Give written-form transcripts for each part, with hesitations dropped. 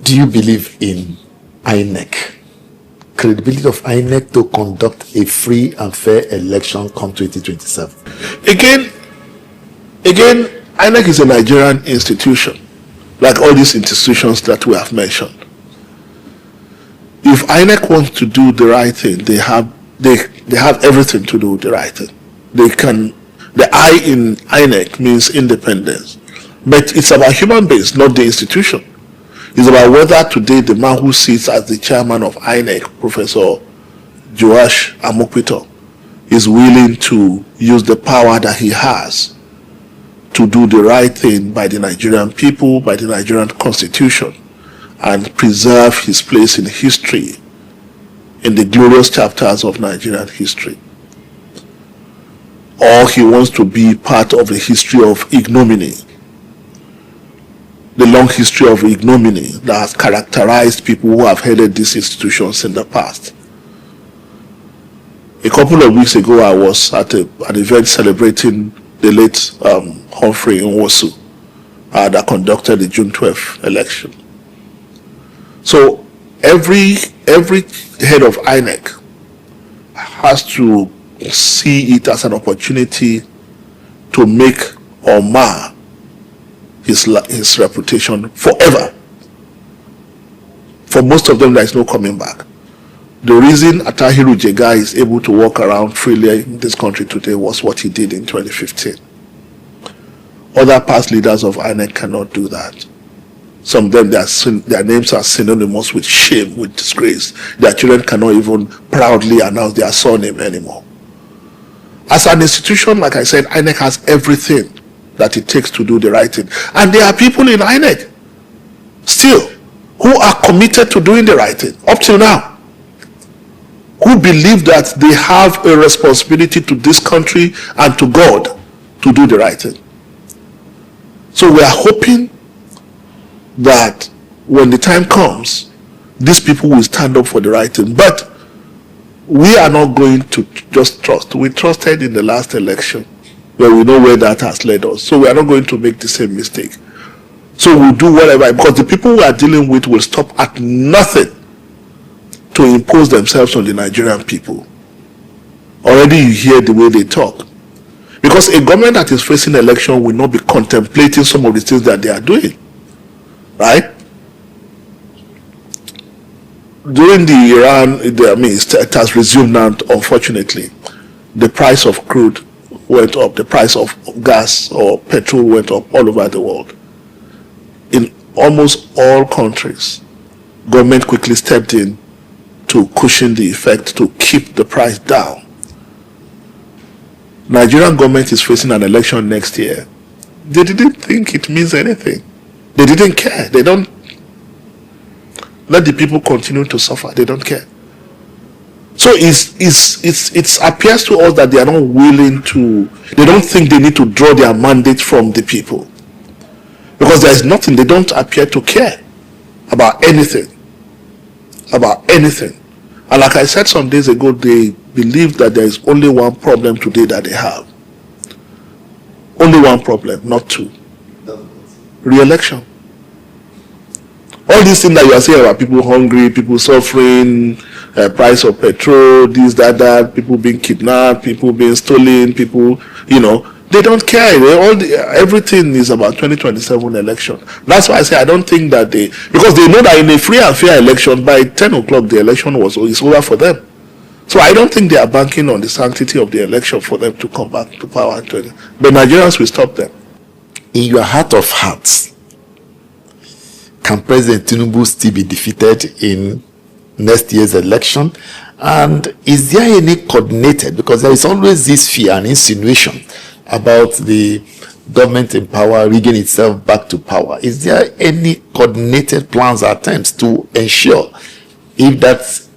do you believe in INEC? Credibility of INEC to conduct a free and fair election come 2027? Again, INEC is a Nigerian institution, like all these institutions that we have mentioned. If INEC wants to do the right thing, they have everything to do the right thing. The I in INEC means independence. But it's about human beings, not the institution. It's about whether today the man who sits as the chairman of INEC, Professor Joash Amokwito, is willing to use the power that he has to do the right thing by the Nigerian people, by the Nigerian constitution, and preserve his place in history, in the glorious chapters of Nigerian history. Or he wants to be part of a history of ignominy, the long history of ignominy that has characterized people who have headed these institutions in the past. A couple of weeks ago, I was at an event celebrating the late Humphrey Nwosu that conducted the June 12th election. So every head of INEC has to see it as an opportunity to make or mar his reputation forever. For most of them, there is no coming back. The reason Atahiru Jega is able to walk around freely in this country today was what he did in 2015. Other past leaders of INEC cannot do that. Some of them, their names are synonymous with shame, with disgrace. Their children cannot even proudly announce their surname anymore. As an institution, like I said, INEC has everything that it takes to do the right thing. And there are people in INEC still who are committed to doing the right thing up till now, who believe that they have a responsibility to this country and to God to do the right thing. So we are hoping that when the time comes, these people will stand up for the right thing. But we are not going to just trust. We trusted in the last election, where we know where that has led us. So we are not going to make the same mistake. So we'll do whatever, because the people we are dealing with will stop at nothing to impose themselves on the Nigerian people. Already you hear the way they talk. Because a government that is facing election will not be contemplating some of the things that they are doing. Right? During the Iran, it has resumed now, unfortunately. The price of crude went up, the price of gas or petrol went up all over the world. In almost all countries, government quickly stepped in to cushion the effect, to keep the price down. Nigerian government is facing an election next year. They didn't think it means anything. They didn't care. They don't let the people continue to suffer. They don't care. So it appears to us that they are not willing to, they don't think they need to draw their mandate from the people. Because there is nothing, they don't appear to care about anything. About anything. And like I said some days ago, they believe that there is only one problem today that they have. Only one problem, not two. Re-election. All these things that you are saying about people hungry, people suffering, price of petrol, this, that, people being kidnapped, people being stolen, people, they don't care. Everything is about 2027 election. That's why I say I don't think that because they know that in a free and fair election, by 10 o'clock the election is over for them. So I don't think they are banking on the sanctity of the election for them to come back to power. But Nigerians will stop them. In your heart of hearts, can President Tinubu still be defeated in next year's election? And is there any coordinated, because there is always this fear and insinuation about the government in power rigging itself back to power. Is there any coordinated plans or attempts to ensure, if that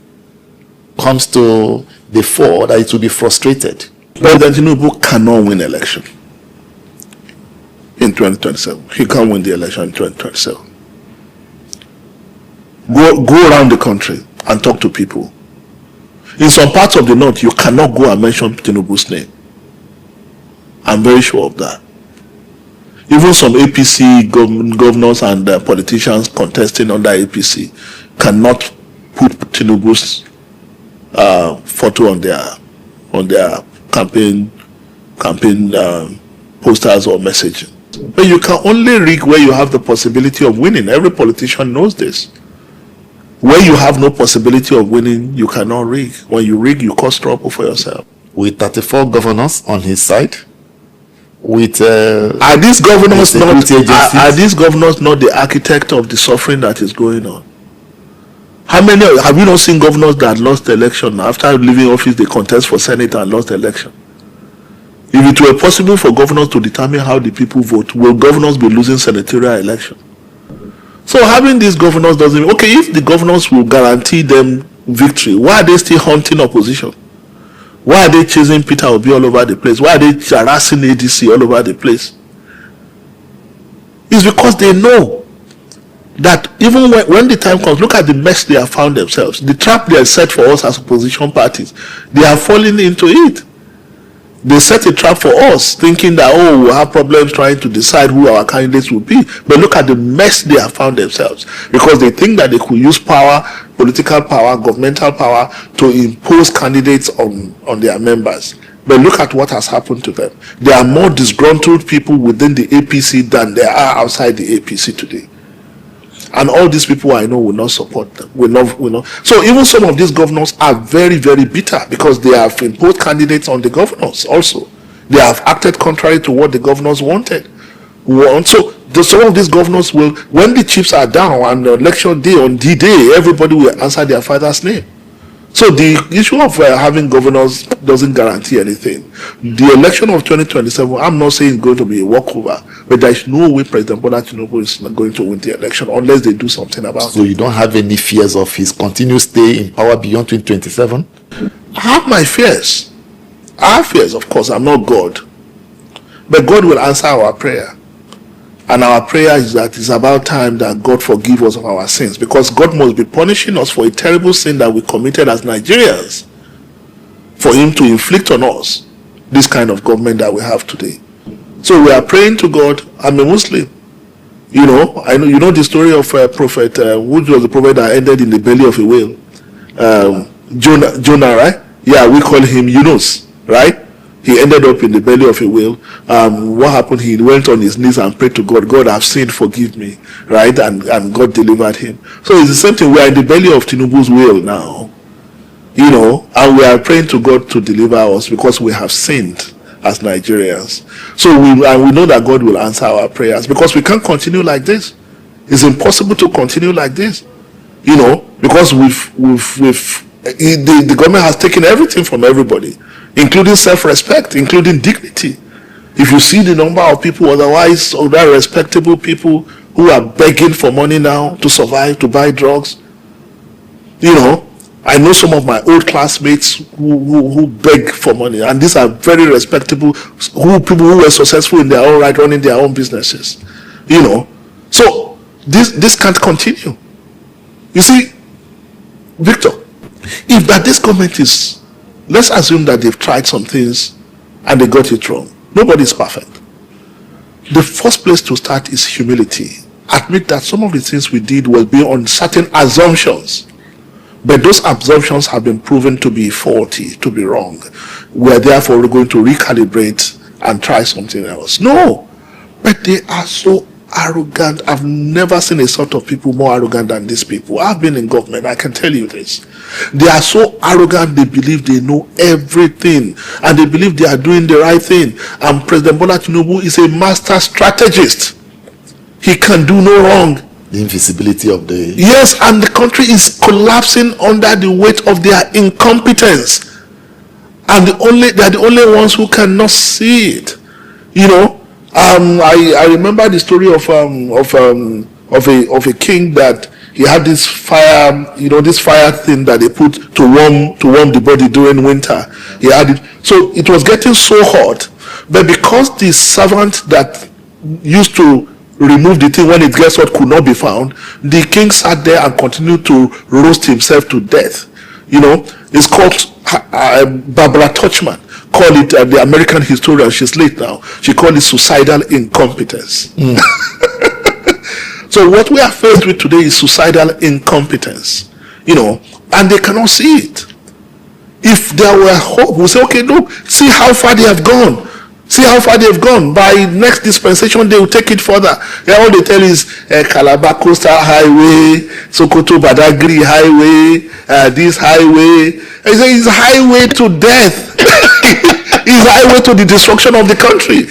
comes to the fore, that it will be frustrated? President Tinubu cannot win election in 2027. He can't win the election in 2027. Go around the country and talk to people. In some parts of the north, you cannot go and mention Tinubu's name. I'm very sure of that. Even some APC governors and politicians contesting under APC cannot put Tinubu's photo on their campaign posters or messaging. But you can only rig where you have the possibility of winning. Every politician knows this. Where you have no possibility of winning, you cannot rig. When you rig, you cause trouble for yourself. With 34 governors on his side, with are these governors not the architect of the suffering that is going on? How many have you not seen governors that lost the election after leaving office? They contest for Senate and lost the election. If it were possible for governors to determine how the people vote, will governors be losing senatorial election? So having these governors doesn't mean, okay, if the governors will guarantee them victory, why are they still hunting opposition? Why are they chasing Peter Obi all over the place? Why are they harassing ADC all over the place? It's because they know that even when the time comes, look at the mess they have found themselves. The trap they have set for us as opposition parties, they are falling into it. They set a trap for us, thinking that, oh, we'll have problems trying to decide who our candidates will be. But look at the mess they have found themselves, because they think that they could use power, political power, governmental power, to impose candidates on their members. But look at what has happened to them. There are more disgruntled people within the APC than there are outside the APC today. And all these people I know will not support them. Will not. So even some of these governors are very, very bitter because they have imposed candidates on the governors also. They have acted contrary to what the governors wanted. So some of these governors will, when the chips are down on election day, on D-Day, everybody will answer their father's name. So the issue of having governors doesn't guarantee anything. The election of 2027, I'm not saying it's going to be a walkover, but there is no way President Bolaji Tinubu is not going to win the election unless they do something about it. So you don't have any fears of his continued stay in power beyond 2027? I have my fears. I have fears, of course. I'm not God. But God will answer our prayer. And our prayer is that it's about time that God forgive us of our sins, because God must be punishing us for a terrible sin that we committed as Nigerians, for him to inflict on us this kind of government that we have today. So we are praying to God. I'm a Muslim. You know the story of prophet, which was the prophet that ended in the belly of a whale. Jonah, right? Yeah, we call him Yunus, right? He ended up in the belly of a whale. What happened? He went on his knees and prayed to God. God, I've sinned, forgive me. Right? And God delivered him. So it's the same thing. We are in the belly of Tinubu's whale now. And we are praying to God to deliver us because we have sinned as Nigerians. So we know that God will answer our prayers, because we can't continue like this. It's impossible to continue like this. Because the government has taken everything from everybody, including self-respect, including dignity. If you see the number of people, otherwise other respectable people who are begging for money now to survive, to buy drugs. I know some of my old classmates who beg for money, and these are very respectable people who were successful in their own right, running their own businesses. So this can't continue. You see, Victor, if that this government is, let's assume that they've tried some things and they got it wrong. Nobody's perfect. The first place to start is humility. Admit that some of the things we did was based on certain assumptions, but those assumptions have been proven to be faulty, to be wrong. We're therefore going to recalibrate and try something else. No, but they are so arrogant. I've never seen a sort of people more arrogant than these people. I've been in government, I can tell you this. They are so arrogant, they believe they know everything, and they believe they are doing the right thing. And President Bolaji Tinubu is a master strategist. He can do no wrong. The invisibility of the... Yes, and the country is collapsing under the weight of their incompetence. And they are the only ones who cannot see it. I remember the story of a king that he had this fire, this fire thing that they put to warm the body during winter. He had it, so it was getting so hot, but because the servant that used to remove the thing when it gets hot could not be found, the king sat there and continued to roast himself to death. It's called Barbara Touchman call it, the American historian, she's late now, she called it suicidal incompetence. So what we are faced with today is suicidal incompetence, and they cannot see it. If there were hope, we'll say, okay, look, see how far they have gone. See how far they've gone. By next dispensation, they will take it further. All they tell is Calabar Coastal Highway, Sokoto Badagry Highway, this highway. It's a highway to death. It's a highway to the destruction of the country.